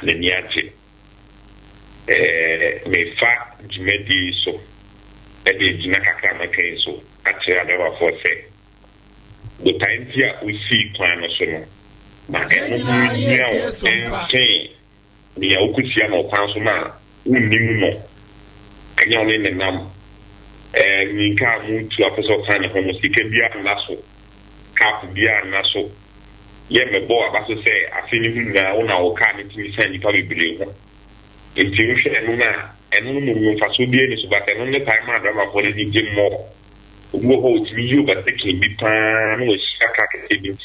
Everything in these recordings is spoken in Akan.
Neniache. Me fa Jimedi so. Ede Jinaka Makain so. Actually, I never foresee. The time here we see plan so no. Ma ni akusia no kwan so ma unnim no anya ole nenam ni ka mu tu afoso kan ne homo sika bia na so kap bia na so ye me bo abaso se afini mu na una o ka ne timi san ni pa bibire ho enti hwe enu na enu mu faso bia ni so ba enu ne time ma drama for ni gem mo wo ho timi yu ba take bi pa no shaka ka ebi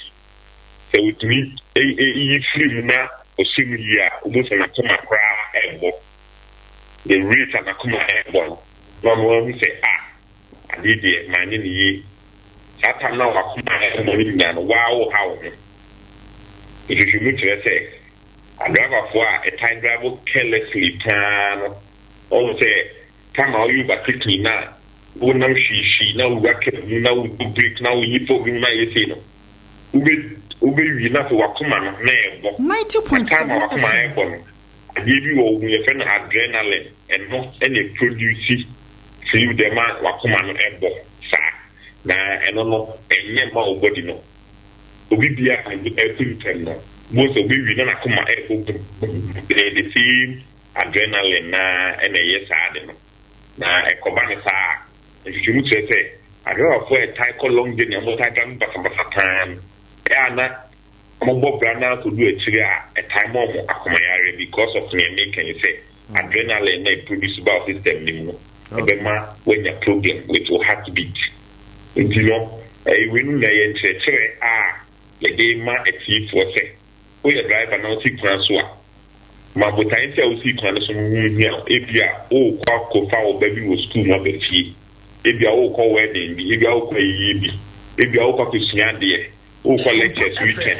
se utimi e free na Osimia, almost an akuma cry, the rate an akuma airborne. No one say, I did it, my name. That time now, akuma airborne, wow, how. If you move to say, I drive for a time driver carelessly plan, or say, come out you but quickly now. Oh, now she now racket, you now break now, you put in my say. Ube na for wakuma no na ebo 90.7 I give you all your friend adrenaline and not any produce see the man wakuma no ebo sa na eno no enye ma obody no obi bia and everything no most obi na akuma ebo the same adrenaline na ene yes ade no na ekoba ne sa if you say I go for a type long journey am not time basa na Mobo Brana could do a time of Akomayari because of me can you say adrenaline may produce about system anymore. When your problem with your heartbeat. And you know, a win the game a thief for say. We a driver now see Francois. Mabutain tell see Clanson here, Abia, oh, Quaco foul baby was too much a tea. Abia, oh, call wedding, Abia, oh, Abia, oh, Pakusian. O collectors weekend.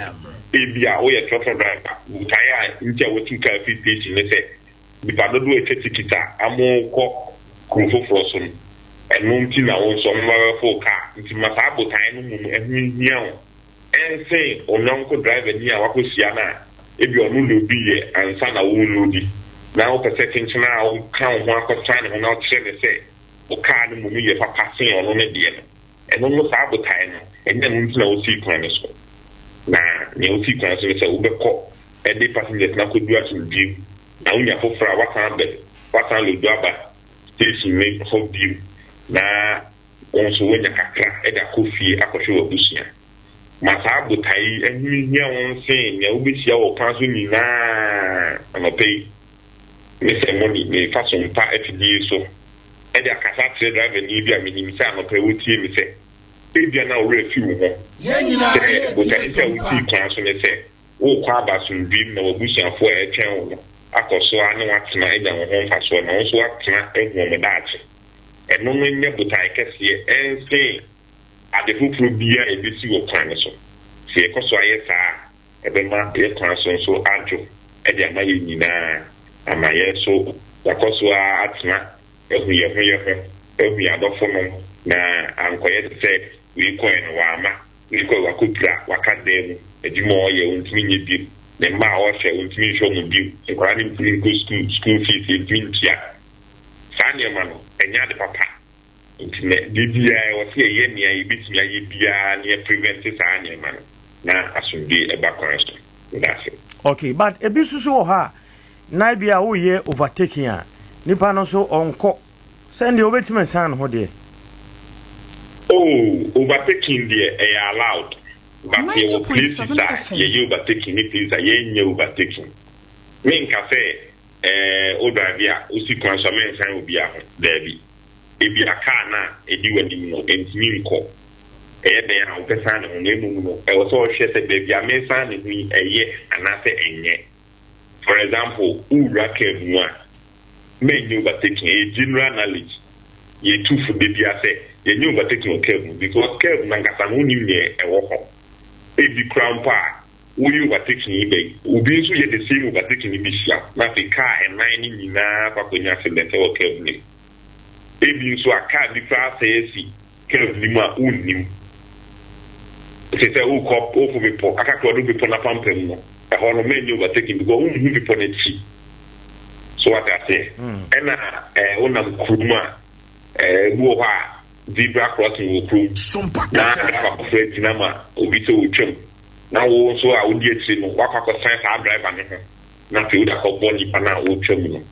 Abia o ye trucker driver. Utaya ntia wetu ka fiti ne se. Bi pa do e ticket amo ko krofo froson. Enu nti na won so mma fo ka. Nti masa abotan no mu ehunhia o. Ense ononko driver ni a wakosia na. Ebi onu le obi ye ansa na won lodi. Na o pese tinchina o kan ho akotwa ne ho na o kire se. O ka no mu ye fa pasin ono ne de no. Enu no sa abotan no. And then we will see plans. Now, you see plans with a Uber call, and the passengers now could do us in view. Now, we have for what time we do about station make hope view. Now, also when you can crack at a coffee, I could show a bushia. Masabu Tai, and you hear one saying, you will be your plans with me now, and I'll pay. Mr. Money may pass on part every day so. And the Casat driver in Libya, meaning Sam, pay with him, say. Baby now refuse ho. But I tell you class when they say, oh, Quaba soon dream no bushing for a channel. Akoso ano atena enya ho mfaso na nso atena ehwo medache. Eno no nya butai kese ense ade fufuru bia ebisi wo kwan so. Se ekoso ayesa ebema e kwan so adwo e de amaye nyina amaye so yakoso atena ehwo ehwo adofo no na ankoye se we coin wama we ko wakupra wakadem edimo ye untimi nyebi ne ma o hwe untimi hwe mu bi ekwara ni mpini school fees edwintia sanye ma no enya de papa ntime bibia e wo se ye nia ye bitimi aye bia ne prevent sanye ma no na asumbi e ba kwasto that's it. Okay, but ebi susu ha na bia wo ye overtaking a nipa no so onko send obetime san ho de. Oh, overtaking there are allowed. But they will please that you overtaking it is a yen overtaking. Main cafe, Odavia, Usi Consummation sign will be a baby. If you are carna, a dual and Minko. They are the son of Nemuno. I was all said that baby, I may sign me a ye and I say a ye. For example, Urake one may you overtaking a general knowledge. Ye two for baby, I say. You knew about taking care because care Nangasamuni near a walk. If the crown pa, will you about taking eBay? Will be so yet the same about taking Ibisha, nothing car and mining in a Papunya or Kevin. If you saw a car, the class says, Kevin Unim. It is a who cop over before I can't do before a pump. a hono many overtaking because who be for the chi. So what I say, and unam kuruma, buha, zebra crossing will crew. Now I have a friend in Nama, Obito Uchum. Now also I would get to walk up a sign I drive on him. Not to that called Bonnie Pana Uchum.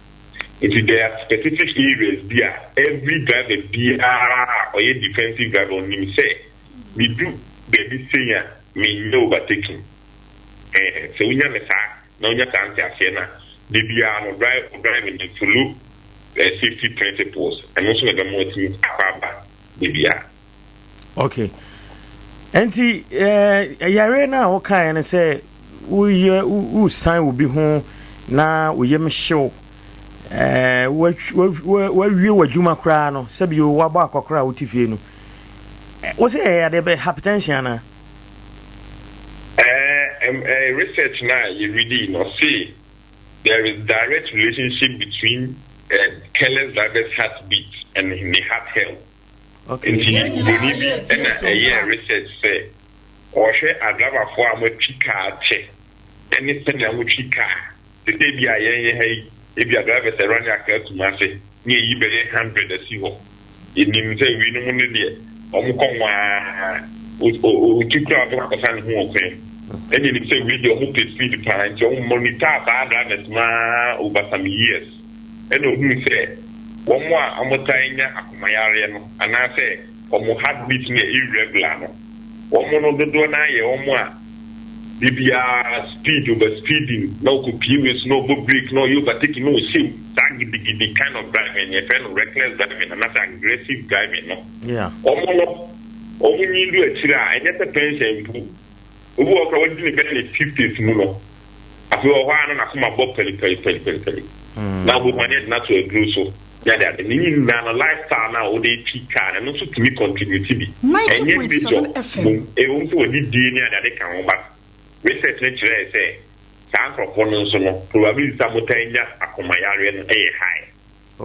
Into their specific areas, every driver be or a defensive driver on him say, we do baby saying me no overtaking. So we have a no, you can't say, they be driving to look safety principles and also the more things about okay. Auntie, Yarena, okay, and I say, we sign will be home now. We am show. Where you were Juma Crano, Sabio Wabako crowd Tifino. Was it a hypertension? Research now, you really not see there is direct relationship between careless driver's heartbeat and the heart health. Okay. And research say, or share a driver for a chica check. Anything I would chica. The baby I if your driver is running a car to Massey, near you better 100 as you go. It means we don't want to be two crowd of a son who came. And you say with your hope is speed time, your monitor drivers over some years. And who say, one more Amotanya, my area, and I say, or heartbeat near irregular. One more of the door, one more. DBR speed over speeding, no computers, no break, no overtaking, no shame. The kind of driving, a kind of reckless driving, and that's aggressive driving. No? Yeah. Only need to do a I get a pension. We walk around in the 50s, no. I feel one and I come about pelly. Now we manage not to agree so. Yeah, the meaning than a lifestyle now, they cheat car and also to me contributivity. And yet, we don't also need DNA that they can back. Research nature say, San proponents probably Samotania, Akomayarian A high.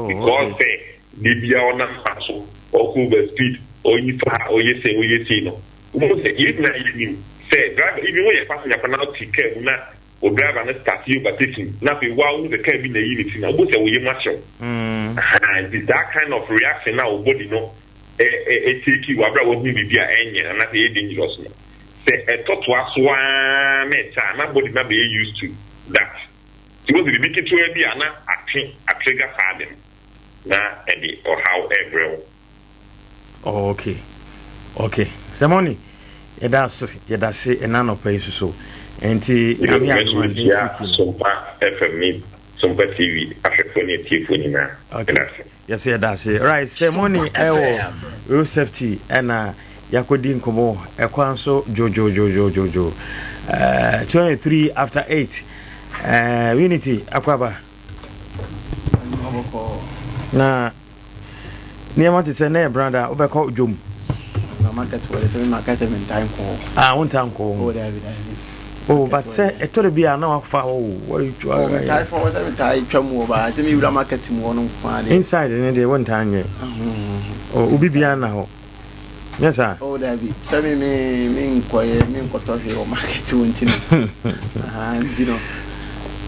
Because say, Libya on a muscle, or Cuba speed, or you say, we see no. Even say, drive, even when you're passing up an out or drive and start you, but taking nothing while the cabin the unity now, what are we muscle? And that kind of reaction now, body no, a take you, Abra would be via and not the dangerous. Say a thought was one time, my body not be used to that. So the big to be a trigger harden. Now, Eddie, or however. Okay. Samoni, that's say a nano place so. And Sompa FM, Sompa TV, African TV. Okay. Yes, that's it. Right, Samoni, road safety, and Yakodin Komo, Ekwanso, Jojo. 23 after 8. Unity, Akwaba. Na, near what is a name, brother, Obeko Jum. Market in time call. One time call. Oh, but say, it told to be an hour for what you try for what I come over. I think you are marketing one inside in the one time. Oh, Ubibian now. Yes, sir. Oh, David. Tell me, quiet, me, got or market to and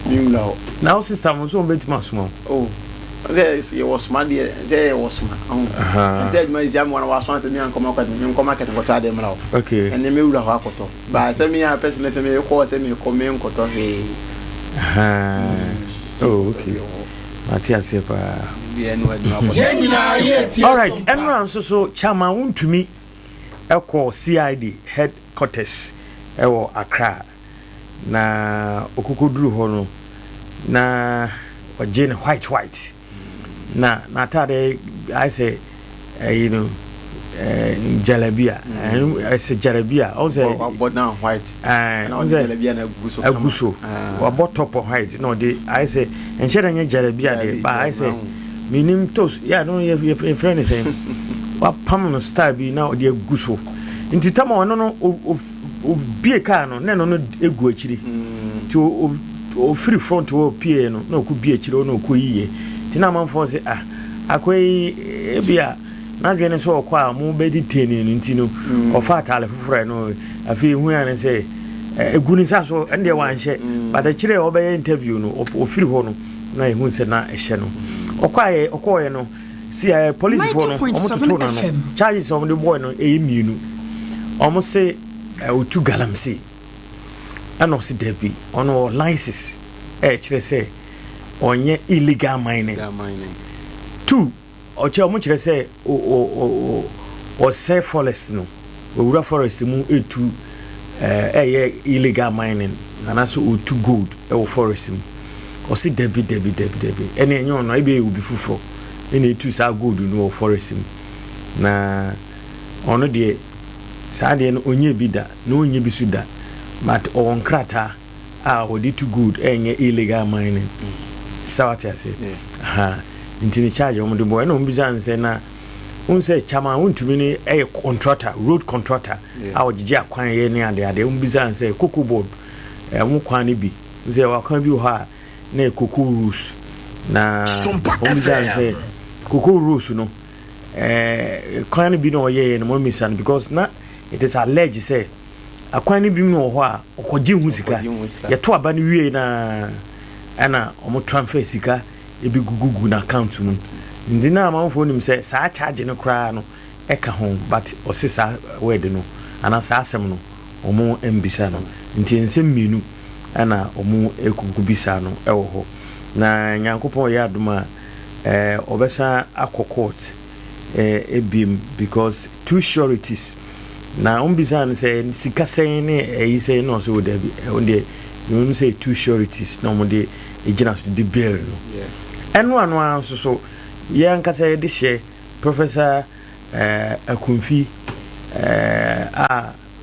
you know. Now, sister was so bit much more. Oh, there was money, there was my own. Tell my young one was wanting me and come up and what I them now. Okay, and the middle of Hakoto. But send me a person let me call me come in Koto. Oh, okay. Matthias, all right, and so Chama won't to me. Elko CID headquarters ewo Accra na okukudru hono na wajene white na tade I say jalabia I say jalabia also but now white jalabia na aguso wa top of white no dey I say enshare nya jalabia dey but I say minim toast yeah no your friend is saying wa pam no star bi na o de aguso nti tama ono no o bie car no ne no egu akiri ti o free front o pie no na o ku bie akiri no o ko yiye ti na manfo se akwai bia na dwene so okwa mu bedi teni no nti no o fa atale foforo no afi hu ya ne se egunisa so ende wanhye but the chire obey interview no ofiri ho no na ehun se na ehye no okoye no see police for no omototo na no charges of the boy no mienu omo se otu galamsey ano se debi ono license chire se onye illegal mining two oche omo chire se o say forest no owura forest mu etu illegal mining and so otu gold e forest mu o se debi ene enyo no ebe obi fufo ene etu sa gold no forest mu na ono de sa de no onye bi da na onye bi su da but on krata odi to good enye illegal mining sawati ase intini charge o mo de boy no mbizan se na unse chama untumi ni contractor road contractor awogije akwan ye ni ade mbizan se cocoa board mu kwan ni bi unse wa kwan bi ho a na cocoa rules na mbizan se cocoa rules no kwan bi no ye no mo misan because na it is alleged say akwan bi no ho a okoje hu sika ye to aba ni wie na ana omo transfer sika ebi gugugu na account mu ndina amanfo nim say sa charge no kra no eka ho but osisa word no ana sa asem no omo embisa no nti ensem mienu ana omo ekugubisa no ewo ho na nyankopon ya aduma obesa akokot ebim because two sureties na umbizan say sika say ne say no so debi onde you say two sureties no mo de ejina so de bill no eno anu anso so ye anka say de hye professor akunfi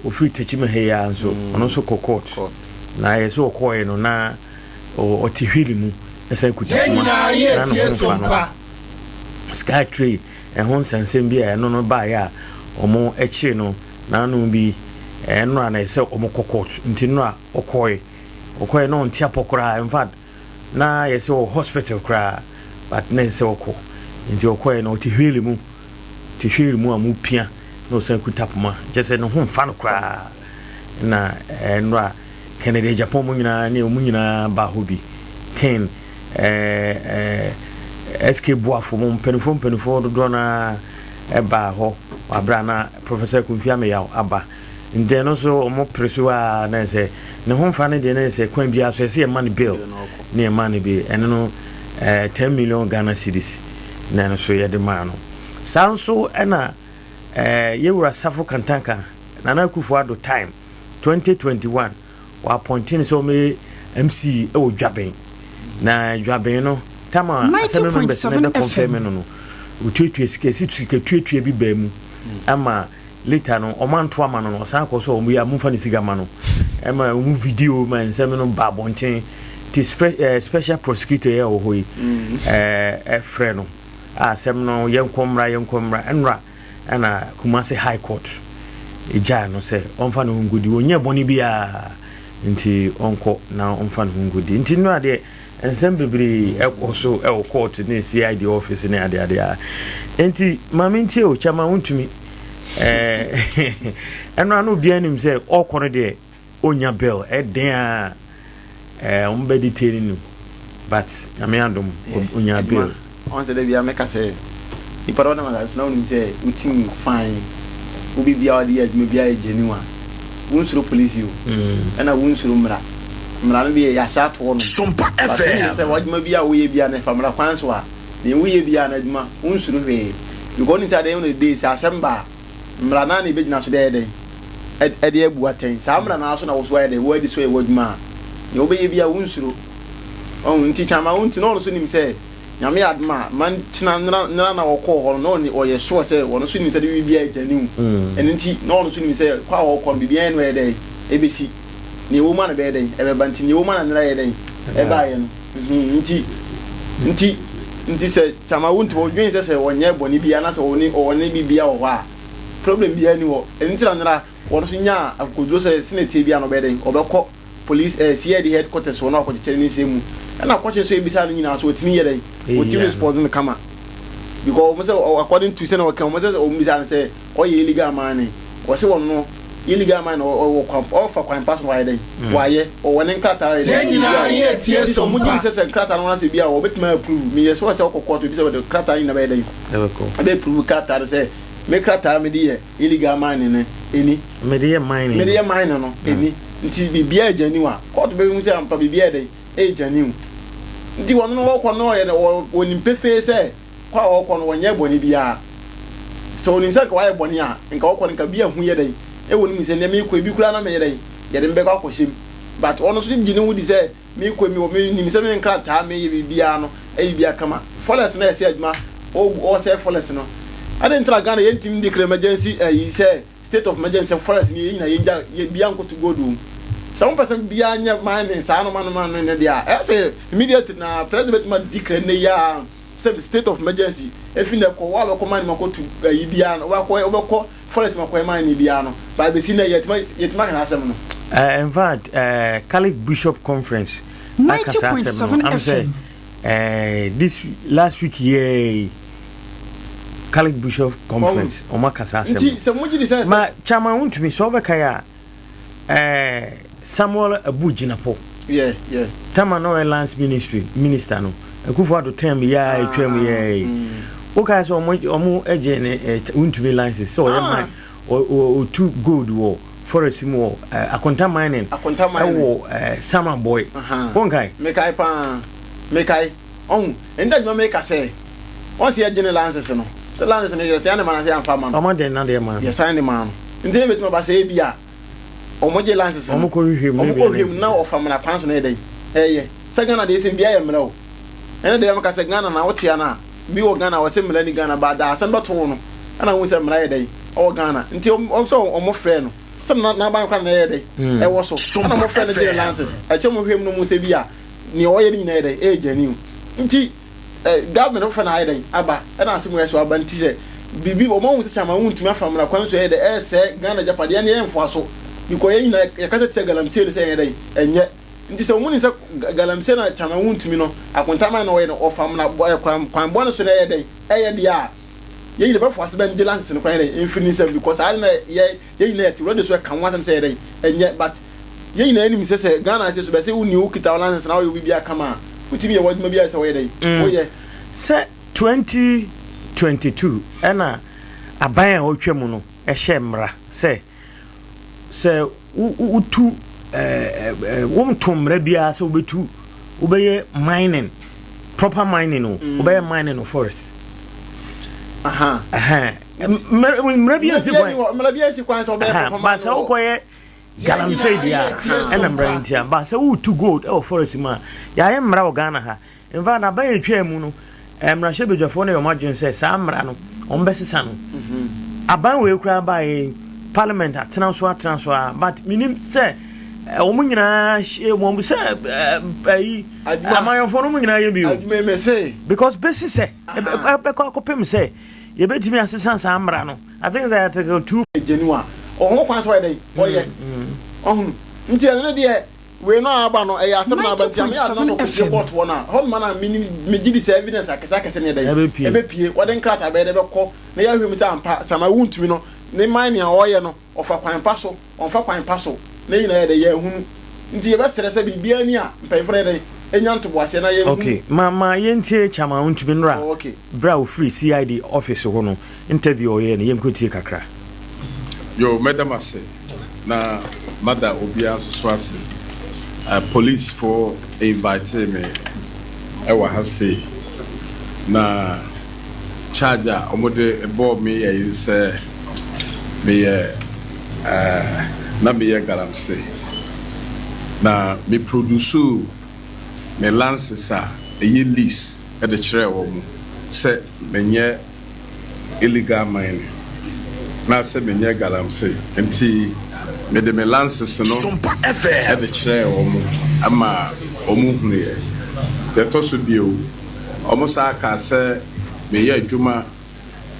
ofiri techime he ya anso ono so court na ye so okoye no na o tihwiri mu esa kuta na no sky tree ehon sensem bia eno no ba ya omo echi no na no bi eno na ese omo court nti no a okoye no ntia pokora in fact na ye so hospital kra but na se oko nti okoye no tihwiri mu amu pia no san kutapuma jese no ho fa no kra na eno a Kennedy Japan mu nyina ne mu nyina ba hobi ken SK Boafo mu penifo do na eba ho abra na professor Kunfiame ya aba nde no so omo presu a na se ne ho mfa ne de na se kwan bia so se man bill ne man bi ene no 10 million Ghana cedis na no so ye de man no sanso ena yewura safo kantanka na na kufu ado time 2021 wa appointing so me MC e wo dwaben na dwaben no tama aseme members na confirm no ututu skesi tutu bi ba mu ama later no omanto ama no san ko so omu ya mumfa ni siga ma no ama omu video ma nseme no ba bonten ti special prosecutor ya wo hoyi frɛ no asem no yenkomra enra ana Kumasi High Court eja no se onfa no ngudi onye boni bia nti onko na onfa no ngudi nti no ade ensem bebiri ekoso e court ne CID office ne ade nti mama nti o chama untumi eno anu bia nim se okoro de onya bill den a ombe detail nu but ame andom onya bill on se de bia make say iparo na ma na unim se utim fine ubi bia odi adwuma bia ejeniwa unsuro police you na unsuro mra no bi ya sha to no SOMPA FM se wadwuma bia wo ye bia na famra kwan so a ne wo ye bia na adwuma unsuro hwe you go into the on day sa semba mra na ne begina so de de abu aten sa mra na so na wo so ye de wo adi so ye wadwuma ne wo be ye bia unsuro on nti chama unti no so nim se nyame adma man tina na wokọ ho no ni oye sure say wono so nim se de bia agani enti no so nim se kwa wokọ bibia no ye de ebesi ni wo ma na be de ebe banti ni wo ma na nra ye de e ba ye no nti se chama unti wo dwen se wonye boni bia na se woni bibia wo ha problem bia ni wo enti na nra wono so nya akojo se senate bia no be de obekọ police CID headquarters wono akọ chere ni semu na kwache so ebisa no nyina so otimi ye dey otimi respond no kama because according to say no kan mo say o mbisa say o ye illegal man o say won no illegal mine or for crime pass why they why or when in Qatar yes so much says and Qatar wants to be a bit more prove me as well as a court to be the Qatar in a way they prove Qatar say make Qatar media illegal mining any media mine no any nti be a genuine court be say am pa be a day genuine nti won no work no ye won impefe say kwa work no won ye boni bia so ni say kwa ye boni a nka work nka bia hu ye dey e woni mi say ne me ko bi kura na me ye dey ye dem be kwa koshim but ono so gini wudi say me ko mi ni say me nka ta me ye bia no e bia kama forest na ye say aduma o say forest no ade ntra Ghana ye tim declare emergency say state of emergency forest ni na ye bia nko to go do some person bia nya mine sa no man ne dia I say immediate na president ma declare ne ya say state of emergency if na ko wa ko man ma ko to bia no wa ko forest ma ko man ni bia no ba be si na yetima kan asem no in fact Catholic Bishop Conference 90.7 I'm saying this last week yeah Catholic Bishop Conference o makasa asem ma chama untumi so be kaya Samuel Abujinapo yeah Tama no Lands Minister no Akufo-Addo term ya etwam ya o ka so omo eje ne untumi license so ye man o too good wo forest mo akonta mining wo Sama boy konkai mekai on enda juma make say on se eje ne license no so license ne ye na man say am farmer omo den na de man ye sign the man ndem betima ba say bia omoje lances omo ko hwehwem na ofamna kwanso na edai Sagana de se bia ye mra o ene de am ka se Ghana na wotia na bi wo Ghana wo se mra ni Ghana ba da san bato no ana wo se mra ye dai o Ghana nti o so omo frɛ no se na ban kwa na ye dai e wo so ana mo frɛ no de lances a che mo hwem no mo se bia ni o ye ni na ye dai e jani nti government of na ye dai aba ana se mo ye so aba nti se bibi o mo wo se chama wuntumi afamna kwanso ye dai e se Ghana japade ne ye mfo aso iko ye na yakasa te galamse le se yedai enye nti se omuni se galamse na chama wuntumi no akontama na we no ofam na kwan bo no so na yedai eye dia ye yi be fo ase ben dilance no kwan yedai infinity because I na ye na yeti road so kan watam se yedai enye but ye yi na enim se Ghana se so be se uni o kita balance na we bibia kama utimi ye waduma bia se we yedai oye se 2022 ena aban a otwam no e hye mra se utu womtomra bia se obetu obeye mining proper mining no obeye mining no forest mra bia si kwan so obeye ba se okoye galamsey dia ena mra ntia ba se utu gold e forest ma ya ye mra o Ghana ha in fact na ba etwa mu no mra shebedwafo na yo madwen se sa mra no ombesesa no aban we kura ba e Parliament transfer but minim say omunyina mo say amayon for omunyina ye bi me say because besi say e kopem say ye betimi assistance amra no I think they have to go to genuine ho kwan so dey oye ohun nti ene de we no aba no e asem na aba nti am ya no so report wona ho man me gidi say evidence akesa ne dey e be pie wo den krata be de be ko na ya hwem say ampa sama wuntumi no ne mine a oye no ofa kwan paso onfa kwan paso na yina ye de ye hunu nti ye be sere se bibia ni a mpefre de enya nto boase na ye hunu okay ma ye ntie chama untumi nra okay bra o free CID office ho no interview oye na ye mkotie kakra yo madam ase na mother obia suswase police for invite me e wa ha say na charger omode ebo me ye say me na me galamse na me produce me lances a ye lease e de kire wo mu se menye illegal mining na se menye galamse enti me de me lances no SOMPA FM e de kire wo mu ama omu hunu ye de to so bio omo sa ka se me ye adwuma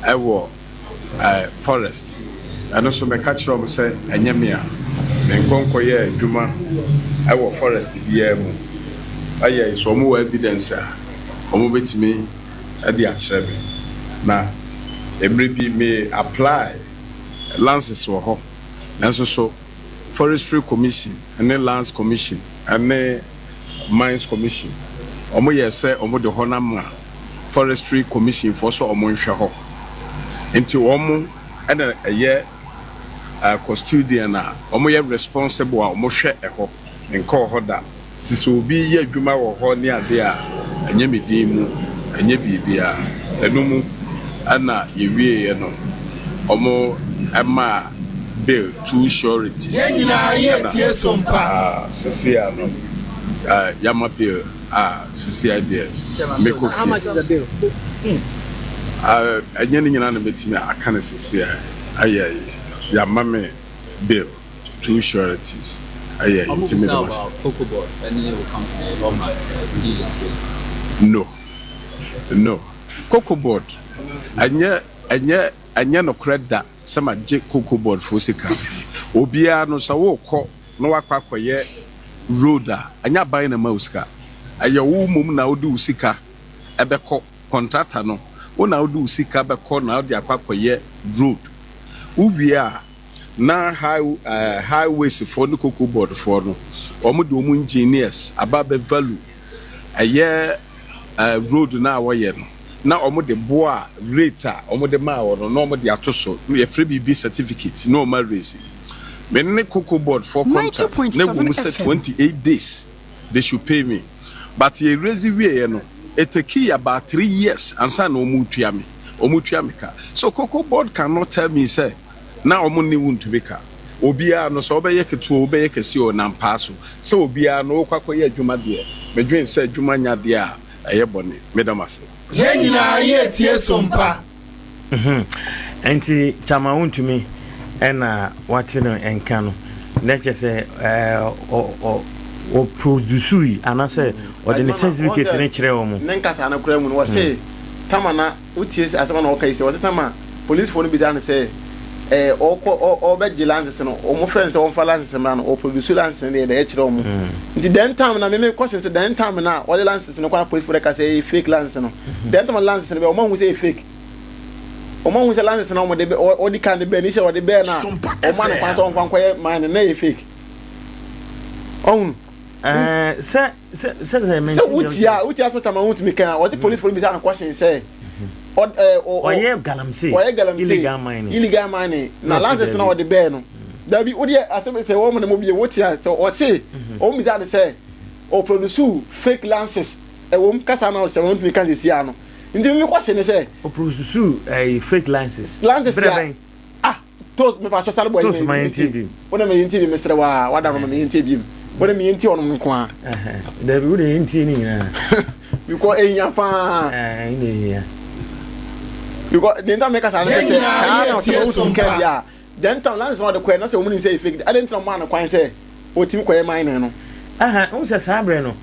e wo forest and also me catch rom say enyemia me nkonkoye adwuma I wo forest bia mu aye so mo evidence a omo betimi e de akyerebe na every be me apply lances wo ho nanso so forestry commission and lands commission and mines commission omo yese omo de honam forestry commission for so omo nhwe ho enti omo and ye custodian a omo ye responsible a omo hwe eho nko ho da ti so obi ye adwuma wo ho ne ade a enye medin mu enye bibia enum ana yewie ye no omo ama bill two sureties yenya ye tie sompa sesia no yama bill sesia there make of how much is the bill anya ni nyina na betimi aka na sesia aye yama me bill two sureties aye intimi do Cocoa Board any company Walmart dealings with no Cocoa Board anya no credit sama je Cocoa Board for sika obia no so wo kɔ no wakwakoye road anya ban na mauska aya wo mum na odi usika ebekɔ contractor no wo na odi usika bekɔ na odi akwakoye road ubia na highways for no Cocoa Board for no omo de omo engineers ababa value aye road na awoye no na omo de boa rate omo de ma wo no omo de atoso ye free BB certificate no ma raise me ne Cocoa Board for contract na go say 28 days they should pay me but ye raise we no it take about 3 years ansa na omo tua me ka so Cocoa Board cannot tell me say na omo ni wuntu be ka obia no so obeye ketu obeye kesi o na mpaso so obia no kwakoye adwuma de me dwen say adwuma nya de a eye bone medamase yenya ye tie sompa enti chama untumi ena wate no enka no leche se o produce anase o de certificate ne kire wo mu nenkasa na kura mu no se tama na utie asema na okai se tama police phone bi dan se o be gilance no o mo friends o fa lance na no o produce lance ne de kire wo mu nti den time na me question se den time na o de lance no kwa police phone ka se fake lance no den time lance ne be o mo hu se fake o mo hu se lance na o de be o di kan de be ni se o de be na o ma na kwa so nkwa nkwa man na e fake on se men so utia so tama won't me kan o the police phone be say question say oye galamse illegal mining na lances na o de be no da bi o de asem say wo mo na mo bi wotia so o say o mi say say o produce fake lances e wo kasa na o say won't me kan say sia no ndi me question say o produce fake lances to me pa so sale boy me TV o na me TV me sere wa da no me TV o na me TV ono nko a da bi o de TV ni na because enya pa ni ya because the time make us say na so nke dia then time lands on the kwen na say o mun say fake I didn't know man kwan say o timi kwen mine no o say sabre no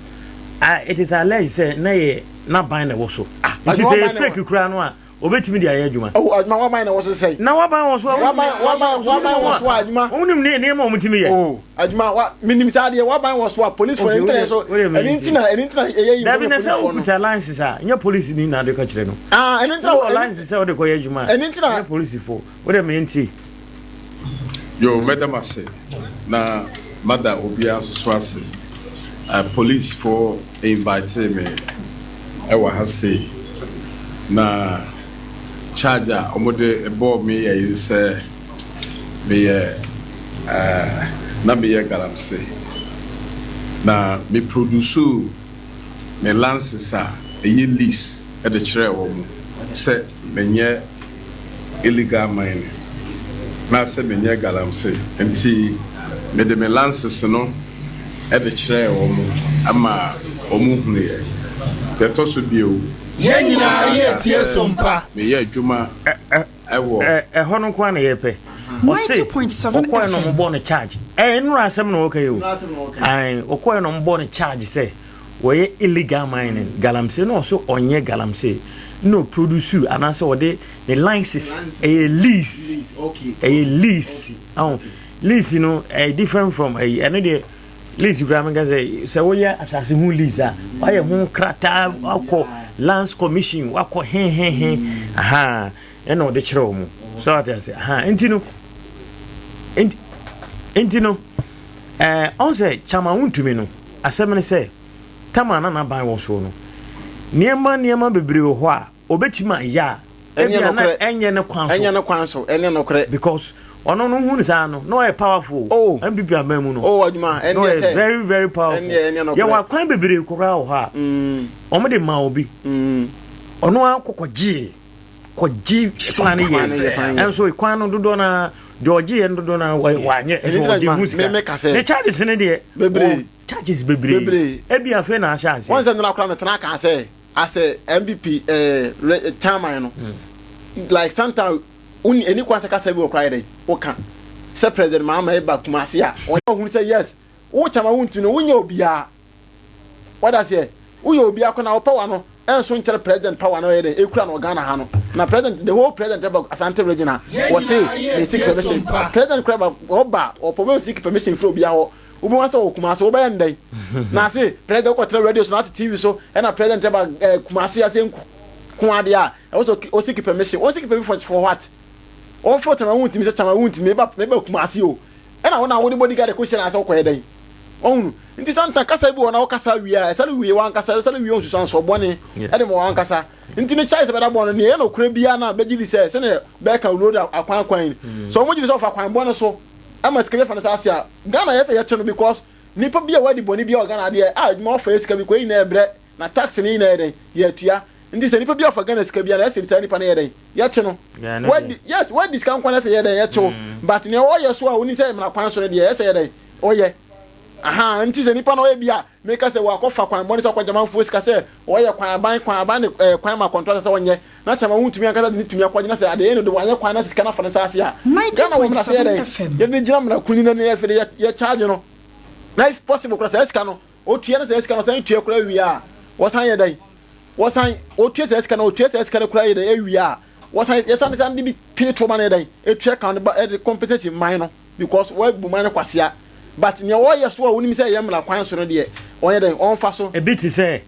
it is alleged say na ye na ban na wo so it is a fake kura no a obetimi dia ya adwuma adwuma wa ban na wo so say na wa ban wo so wa ban wo so adwuma onim ne ma omutimi ye adwuma wa minim sa de wa ban wo so police for interest so anything ye da bi na say o kuta license a nya police ni na de ka kire no anything license say o de ko ye adwuma nya police for o de me nti yo madam ase na mother obia so ase police for invite me e wa ha say na charger omode ebo me ya say me na me ya galamse na me produce me lances a lease e de kire wo mu say menye illegal mining na say menye galamse enti me de me lances no e de kire wo mu ama omu hunu ye de to so bio yenya ye tie sompa me ye adwuma ewo ho no kwa na ye pe o se okwa no mo bon charge nura asem no okay o okwa no mo bon charge say wo ye illegal mining galamse no so onye galamse no produce anase wo de the licenses a lease lease you know different from any the lease gram say wo ye asase hu lease a wa ye hu krata akọ lands commission wakọ he aha eno de kire omu so what I say aha enti no Entino on say chama wuntumi no asem ne say tama na ban wo so no niema bebre ho a obetima ya enye ne kwan so because ono no hu nsa no no e powerful MPP amamu no aduma no very very powerful ya wa kwan bebre kora ho ha omo de ma obi ono akokogye koji kwan ye enso kwan no dodo na Georgie and Dona wanye the charges in the bebre charges bebre ebi afa na chance once and na kwame tana kan say as a MVP chairman like sometimes any kwanta ka say we cry dey o kan say president mama e ba kumase a on say yes o chama wuntu no wunya obia what I say wunya obia ko na o power no enso ntere president power no e dey ekura no Ghana ha no na president the whole president about Asante regional was say they seek permission president crab oba or probably seek permission from bia ho ubi wan say Kumasi oba ndai na say president ko tell radio so na TV so and a president about Kumasi ase ku ade a also o seek permission for what on for tama wunti mi say tama wunti me ba Kumasi o and na wo bodyguard question ase ko hedai onu nti santa kasa bi wona wo kasa wia sale wie wan kasa sale wie on susan so bone e de mo wan kasa nti ne chai se beda bone ne e no kura bia na begili se ne be ka road akwan so mo gili so fa kwan bone so ama skebe fa na tasia Ghana ye fe no because nipa bia wadi bone bia Ghana de mo fa eska bi ko ina ebre na tax ni ina eden ye tua nti se nipa bia fa Ghana ska bia na se nta nipa na eden ye che no wadi discount kwan se ye eden ye cho but ne o ye so a oni se mra kwan so de ye se ye eden o ye aha nti se nipa no e bia make say wa kofa kwan boni so kwajama fu sika say o ye kwan aban kwan ma control say wonye na chama wuntumi akasa ni tumi akwaje na say ade no de wanye kwan na sika na fa na sase a Ghana wo na say ye ni jina mna kuni na ye fe ye charge no na if possible kra say sika no o tue na say sika no say tue kra wi a wo san ye dai wo san o tue say sika no o tue say sika kra ye dai e wi a wo san ye san san di petrol man ye dai e tue kan the competitive mine no because we bu man kwase a but ne wo ye so a woni say ye mla kwan so no de onye den on fa so e bit say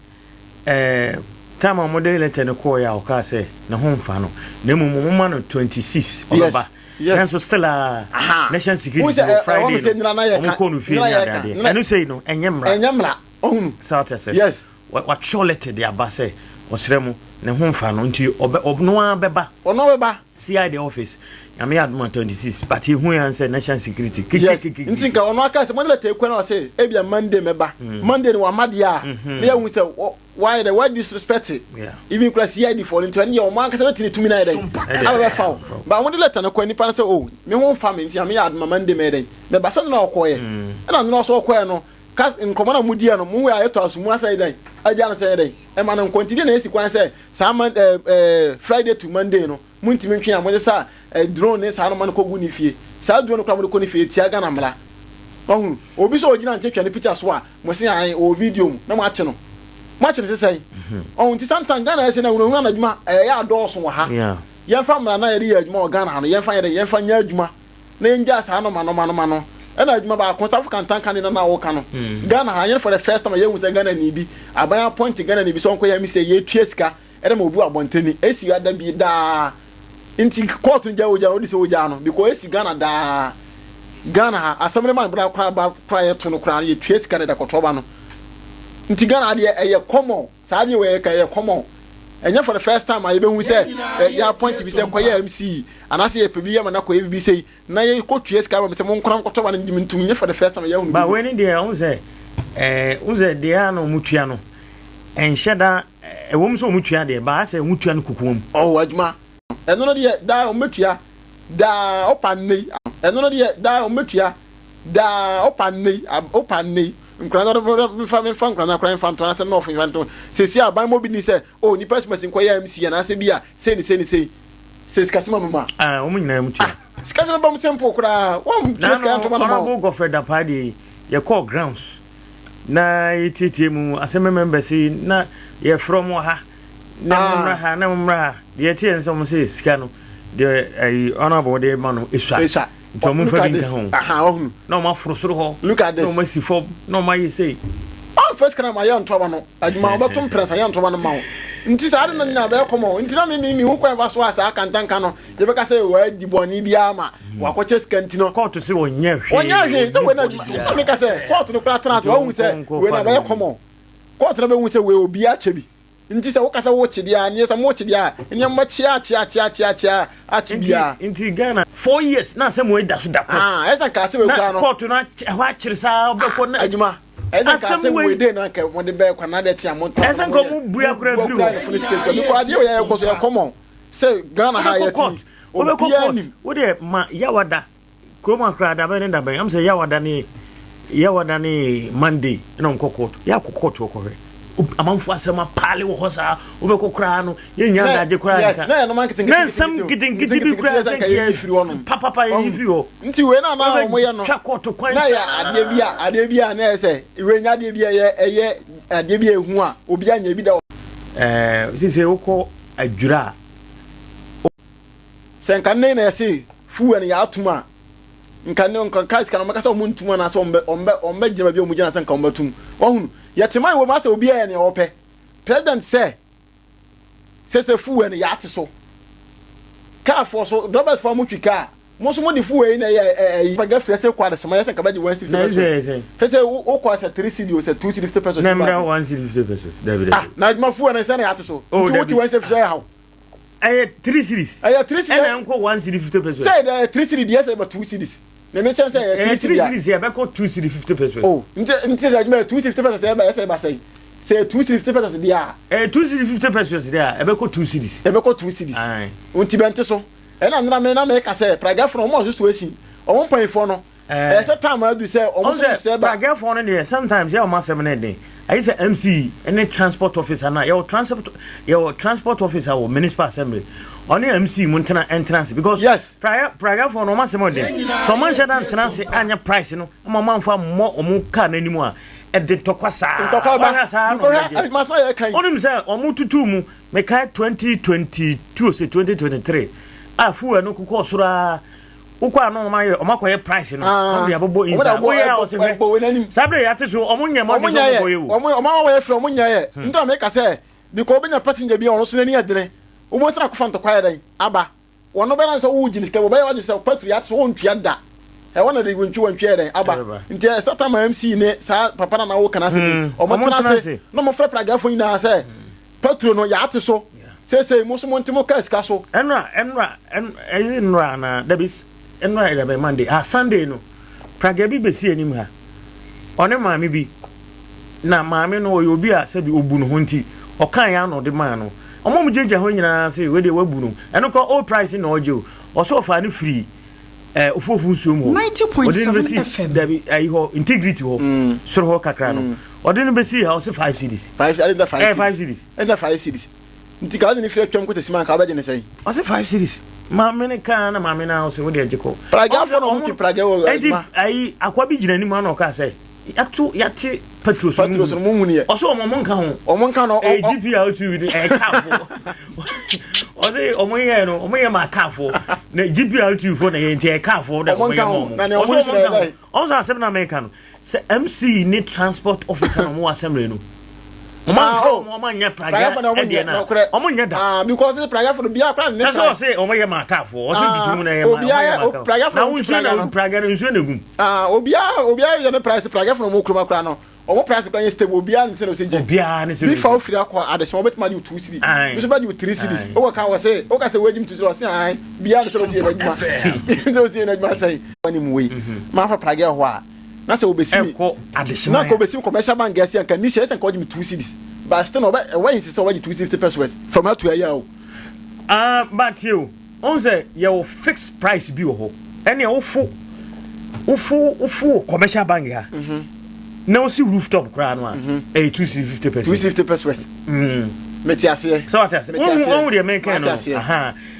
time model letter no call ya o ka say na ho mfa no na mu ma no 26 oba then so still nation security Friday no ko no fi na de enu say no enyemra ohunu south say yes what cholete de aba say osremu ne ho mfa no nti obno abeba ono beba CID office I'm here at 26 but he who answer nation security nti nka ono aka se money take na say ebia Monday meba Monday wa madia na ya hu say why disrespect it even class CID for into any o man ka say tumi na dey aba fa but when letter na kwa nipa say oh me ho family nti am here at Monday me dey me ba say na okoye na no so okoye no ka nkomo na mudia no mu ya eto asumu asai dey aja na say dey e ma no continue na esi kwan say Friday to Monday no muntimi ntwe amode sa drone ne sa no man ko gu ni fie sa drone ko ko ni fie tia Ghana mra ohun obi so ogina ntwe ne picture so a mo se an o video mu na ma che no se sai ohun ti santan Ghana ese na wonu na adwuma ya adoso wo ha ye fa mra na ye ri adwuma o Ghana no ye fa nya adwuma na nja sa no mano ena adwuma ba ko South African tankan na wo ka no Ghana ha ye for the first time ye wu se Ghana ni bi aban point Ghana ni bi so nko ya mi se ye tue sika ere ma obu abonteni esi ada bi da inti court nja oja odi se oja no because esi Ghana ha asamre man bra kra ye to no kra ye tue sika da kotoba no inti Ghana de eye common sa de we ka ye common enya for the first time I be hu say ya point bi se koye MC anase ye pebi ya na koye bi sei na ye ko tue sika ba se mo nkra kotoba no ntum nye for the first time ya hu ba we ni de hu say uze de ano mutua no enhyeda ewom so mutua de ba se mutua no kukuom adwuma eno no de da o metua da opanne eno no de da o metua da opanne nkran do fa nkran na kran fa to na ofin fa to se si aban mo bi ni se o ni person koya MC na se bia se se skasima mama o mu nyina mutua skasima ba mu tempo kura wo mu ska to mama go go for da party ye call grounds na yititi mu aseme members na ye from ha na mra de tie nso say sika no de honorable de ma no esua nto mu fa dinka ho no ma frusuru ho look at this no ma sifo no ma ye say first kana ma yan toba no adwuma obatum press yan toba no ma nti sa ade no na be komo nti na me hu kwan ba so asa akantanka no ye be ka say wa di boni bia ma wa ko cheskanti no court say onye hwe so we na me ka say court no kra tana to hu say we na be komo court na be hu say we obi a che bi nti say wo ka say wo che dia ne say mo che dia ne ma chia a che bia nti Ghana 4 years na say mo da so da esa ka say we kra no court na ho a chire sa be ko na adwuma esa ka say we dey na ka mo de be kwa na de tia mo to esa ko mo bua kra firi wo because ye we ko so common say Ghana ha ye ti o be court wo de ma yawada kroma kra da be ne da be am say yawada ni Monday na nko court ya ko court ko he amanfo asema pale wo hosa wo be ko kra no ye nya daje kra ka na no marketing na sam gitingiti bi kra say ye firi wono papa ye firi ho nti we na mo ye no twa court kwan na ya ade bia na say we nya ade bia ye ade bia ehu a obi anya bi da sisi wo ko adwura senka ne na say fu an ya atuma nka ne nka kai ska no makasa o muntuma na so ombe jima bi o mujina senka ombatum ohunu yateman wo ma say obi ya ne ope president say fu an ya ate so ka for so Robert for mu twika mo so mo di fu na ye paga frese kwa de sema senka baji 150 say o kwa say 3 cedi o say 250 pesos na mra 150 pesos David na ma fu an say na ya ate so 250 how 3 series 3 series and enko 150 pesos say 3 series yes about 2 series na me chance say 3 series ya be ko 250 pesos oh nti say 250 pesos ya ba say 250 pesos dia 250 pesos dia e be ko 2 series ai unti bente so e na me ka say praga from mo so esi o 1.4 no say time adu say o mo so say praga for no there sometimes ya o ma 7 day I say MC any transport officer na your transport officer or municipal assembly only MC montana entrance because yes praga for no ma se modern so man say that entrance anya price no man fa mo omu car na nimu a e de tokwasa onim say omu tutu mu me kai 2022 say 2023 afu no kokọ sura ukwa no makoye price no dey abobo inside we ya o se sabre ya teso omunya mo dey so boye wo omo wa efro omunya ye ndo me ka say because obenya passenger bi ono so nani adene o mo tra ko fa ntokwa dan aba wono be na so wo gini ke wo be wa say patriot so wontua da e wona dey wontua dan aba nti sata ma MC ne sa papa na wo kana se omo tra se no mo fra praga fo ina se patro no ya teso say mo so mo ntimo ka ska so enra na that is enra ida by Monday Sunday no praga bi besi anim ha one maame bi na maame no obi a se bi obu no honti okan ya no de man no omo mjeja ho nyina se we de wabu no eno ko all price na ojo oso ofa ni free ofofu nsuom ho 90.7 FM da bi ho integrity ho soro ho kakra no ode no besi ha o se 5 cedis 5 cedis enda 5 cedis nti ka ni free twam ko tesima ka baje ne sei o se 5 cedis maame ne kan na maame na o se wo de ejeko praga fo no mu praga wo ai akwa bi jina ni mu na o ka say yati petrol so mu hunu ye oso omo nka ho omo nka no GPL to ni kafo oze omo ye no omo ye ma kafo na GPL to fo na ye nti kafo da omo ye mo oso asem na America no se MC ni transport officer no mo assembly no omo nya praga e na omo nya da because the praga for bia kra ne so say omo ye ma kafo oso bitu na ye ma praga for na praga nso na gum obia ye ne price praga for mo kroma kra no omo price kra ye stable obia ne se no se je obia ne se bi fa ofiri akwa adese mo betma ju 2 cedi bi so ba ju 3 cedi o ka say o ka say wajim 2 cedi o say ai bia ne se no se ye bajuma no se ye na juma say wani mu we ma fa praga ho a na se obesimi na ko obesimi commercial bank gasi anka ni share ko wajim 2 cedis but still no when is so wajim 250 pesos from how to a year but you on say your fixed price bi ho ene ofu commercial bank ha now see rooftop kra no a 250 pesos metiase so what else on the American no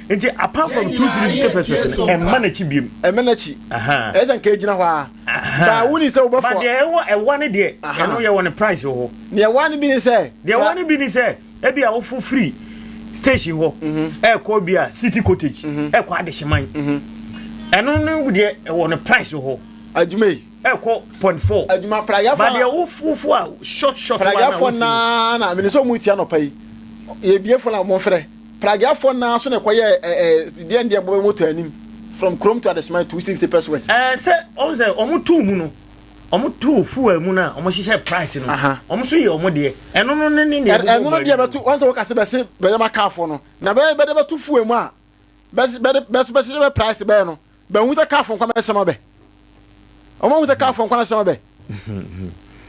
nti apart from 250 pesos e manachi biem e manachi ezan ka ejina ho a ba woni se obafo but e one de e no ye one price ho ne one bi ni se e bia wo fu free station ho e ko bia city cottage e ko adehyeman eno no de e one price ho adwumei e ko 0.4 adwuma praga but de wo fu a short praga fo na me so mu tia no pai ye bie for na mo frɛ pragia for na so na koye the boy moto anim from Chrome to Adesima 250 pesos west say on say omo tu mu no omo tu fuel mu na omo hye price no omo so ye omo de eno no ne eno de betu once we ka se be se be ma car for no na be betu fuel mu a be price be no be hu se car for kwa me se ma be omo hu se car for kwa na se ma be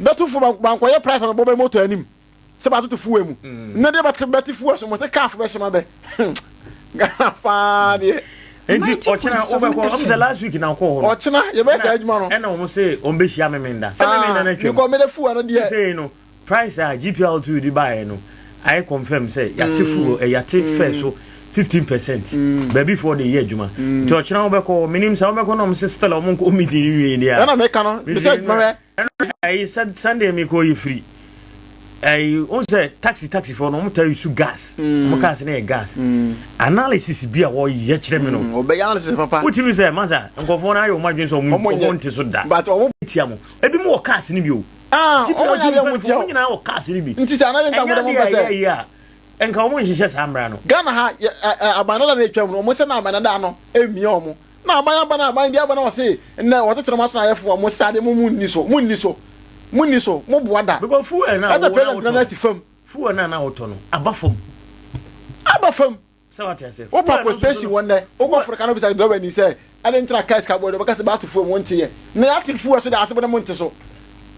betu fu ban koye price na bo be moto anim se ba to fuel mu na de betu fuel so mo se car for be se ma be Gana fa de enti ochina obeko am say last week na ko ho ochina ye be ka adwuma no e na omo say on be hia memenda say memenda na twem because me the fuel no de say no price GPL2 di buy no I confirm say yate fuel yate fair so 15% baby for the year adwuma nti ochina obeko minim say obeko no say still omo ko meeting wie dia na me ka no be say adwuma I said Sunday me ko you free on say taxi for no tell you gas mo cars na gas analysis bi a wo ye kire me no obe analysis papa what you say maza nkofo na ayo madwen so mo nte so da but omo tia mo ebi mo cars ni bi o omo ya mo tia mo nyina wo cars ni bi nti sa na nta mo pese ya enka omo nhihye samra no Ghana ha abanada na etwam no omo se na abanada no emi omo na aban bia na wo se na wo tetere maso na yefo omo stade mo munni so mo boada because fu na wo president na tifam fu na woto no abafom say what you say o papa station one day o go for canopy side driver ni say ade ntra cars ka bodo because ba to fu mo ntie na ya to fu so da asebo na mo ntie so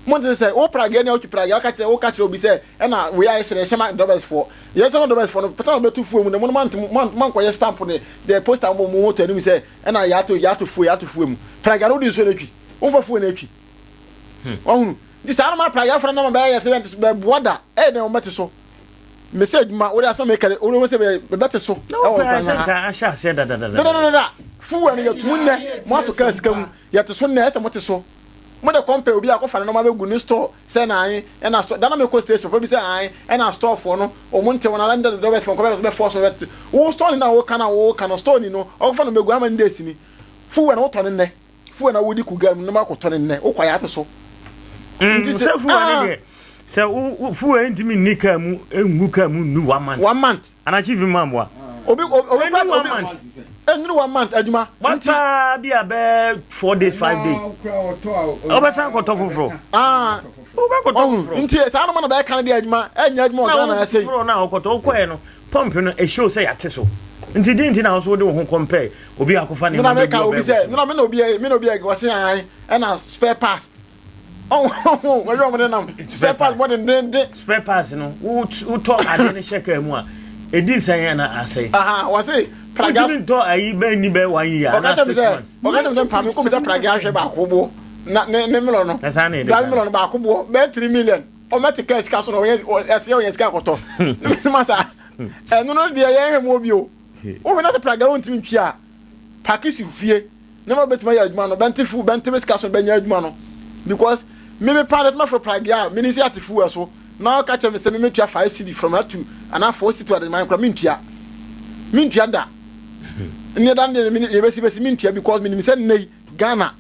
mo ntie say o praga na o ki praga o ka kire obi say e na we are say shema drivers for yes some drivers for no pata be to fu mu na mo man ko ye stamp ne the poster mo to ani say e na ya to fu mu praga no di so na twi o fa fu na twi ohun this animal prayer for na be ya se be boda e na o mate so message ma o da so make o no se be better so e wo ka asha se da fu we ya tumunne mo to ka sika mu ya to so na e mote so mo de compare obi akofa na ma be gu ni store se na an e na store da na me ko station for bi se an e na store for no o mo nte wona land the best for ko be force no wo store na wo kana store ni no o kofa na me gu ama ndi esini fu we na wo to ne fu we na wo di ku gam no ma ko to ne wo kwa ya to so se fu ani de se fu entimi nika mu engu ka mu nu 1 month ana chief mambo obi 1 month enru 1 month aduma wanta bia be 4 days 5 days obesan ko to foforo o ka ko to foforo nti ta no ma na be kan de aduma enya aduma o na say foforo na ko to ko e no pump no e show say yate so nti na so de ho compare obi akofa ne na me ka obi say na me na obi go say an e na spare parts where you want nam spare parts more than spare parts no who talk ade ne sheka mu a edi san na asay was say praga to ayi be ni be 1 year na 6 months o ka dem pam ko be praga hwe ba kobo na ne milo no na san ne de milo no ba kobo be 3 million o meti cash ka so no ese o yeska koto masa no de ye hwe mo bi o we na praga won timi twia pakisi fie na ma betima ya adwuma no bentifu bentimis ka so benya adwuma no because me part ma for pragia ministry atifu eso na ka che me se me tua 5 cedi from that to ana 4 cedi to the man kra mintua da ne dan de me besi mintua because me se nei Ghana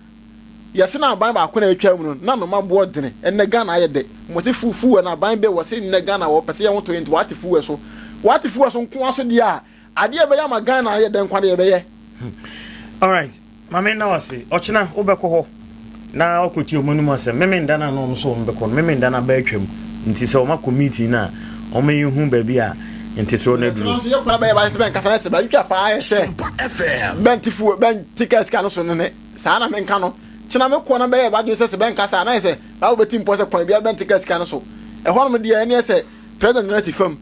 yesi na ban ba ko na atwa mu no na no ma bo dene enne Ghana aye de mo se fufu na ban be wo se ne Ghana wo pese ye wo 20 what fu eso nko aso dia ade e be ya ma Ghana aye de nkwa de e be ye all right mama na wase ochina obekọ ho na okoti omunum ase memenda na no so mbekọ memenda na ba atwam nti se o ma committee na o ma yehu ba bi a nti so na duro so ye kura ba se ben kasa se ba yitwa pa se ben tifu ben tickets ka no so ne sa na menka no kina me ko na ba ye ba de se ben kasa na se ba wo betim po se kwan bia ben tickets ka no so e ho no de ye ne se president na tifam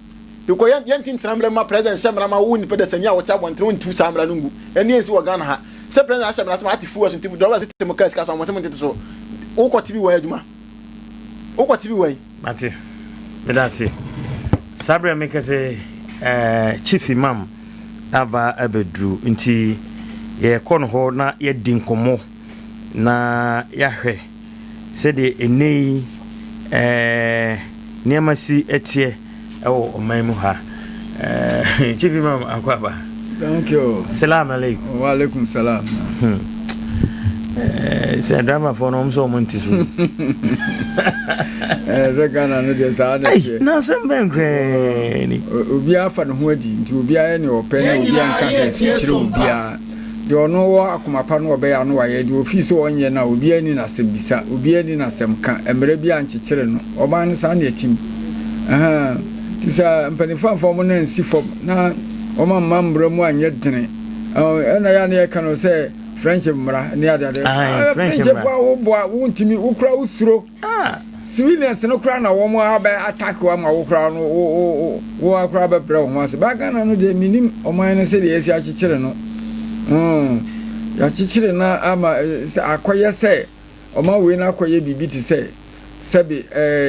yuko yen tin trambre ma president semra ma woni pe de senya wo ta bontre won tu samra no ngu eni ensi wo Ghana ha se president semra se ma atifu wo so tibu do ba se temo ka ska so mo se mo tete so wo ko tibi wo aduma wo ko tibi wo mate me da se sabre me kase chief imam aba abedru nti ye kono ho na ye dinkomo na ya hwe se de enei niama si etie ewo omamu ha chief imam akwaba thank you salam alaikum wa alaikum salam say drama for no so monti so the Ghana no dey say na sem ben granny obi afa no ho adi nti obi aye ne open obi anka ka sikire obi a de ono wo akomapa no obe ya no waye de ofisi onye na obi ani na sebisa obi ani na semka emre bi ankyekire no oba no sa na etim tisa mpanifan fo mo na nsi fo na oma mambra mu anye dene na ya na ka no say friendship mra ne ya de friendship wo bo ntimi ukra usuro civilians no kra na wo mo aba attack wa ma wo kra no wo akra ba bra wo ase ba Ghana no de minim oman no se de esi akyekire no ya kyekire na ama akoye se oma we na akoye bibi ti se sebi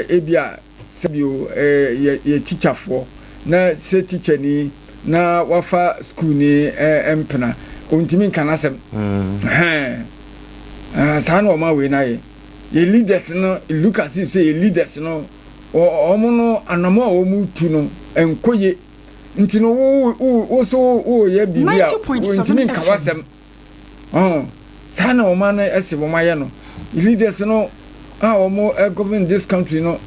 ebia sebio ye teacher fo na se teacher ni na wafa school ni empena ontimi kana sem sa na oma we na ye leaders no look as if say leaders no omo no anamo a omu tu no enkoye nti no wo so ye bibia ontimi kawasem sa na oma na ese bo maye no leaders no omo govern this country no